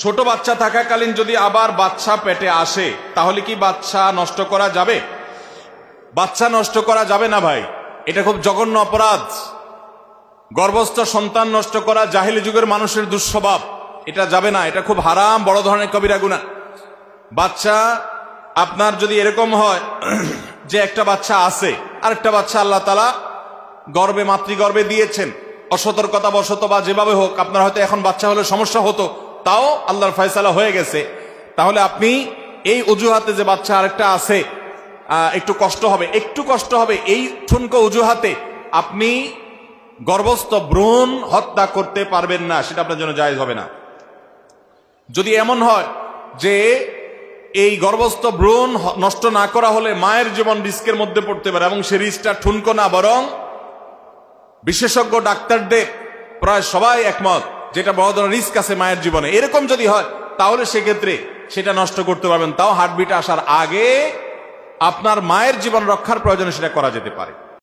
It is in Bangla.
ছোট বাচ্চা থাকাকালীন যদি আবার বাচ্চা পেটে আসে তাহলে কি বাচ্চা নষ্ট করা যাবে? বাচ্চা নষ্ট করা যাবে না ভাই, এটা খুব জঘন্য অপরাধ। গর্ভস্থ সন্তান নষ্ট করা জাহিলি যুগের মানুষের দুঃস্বভাব, এটা যাবে না, এটা খুব হারাম, বড় ধরনের কবিরা গুনাহ। বাচ্চা আপনার যদি এরকম হয় যে একটা বাচ্চা আছে, আরেকটা বাচ্চা আল্লাহ তাআলা গর্ভে মাতৃগর্ভে দিয়েছেন, অসতর্কতা বশত বা যেভাবে হোক আপনার হয়তো এখন বাচ্চা হলে সমস্যা হতো, তাও আল্লাহর ফয়সালা হয়ে গেছে, তাহলে আপনি এই অজুহাতে যে বাচ্চা আরেকটা আছে একটু কষ্ট হবে এই ঠুনকো অজুহাতে আপনি গর্ভস্থ ভ্রূণ হত্যা করতে পারবেন না, সেটা আপনার জন্য জায়েজ হবে না। যদি এমন হয় যে এই গর্ভস্থ ভ্রূণ নষ্ট না করা হলে মায়ের জীবন রিস্কের মধ্যে পড়তে পারে, এবং সে রিস্কটা ঠুনকো না, বরং বিশেষজ্ঞ ডাক্তারদের প্রায় সবাই একমত যেটা বড় ধরনের রিস্ক আছে মায়ের জীবনে, এরকম যদি হয় তাহলে সেক্ষেত্রে সেটা নষ্ট করতে পারবেন, তাও হার্টবিট আসার আগে আপনার মায়ের জীবন রক্ষার প্রয়োজনে সেটা করা যেতে পারে।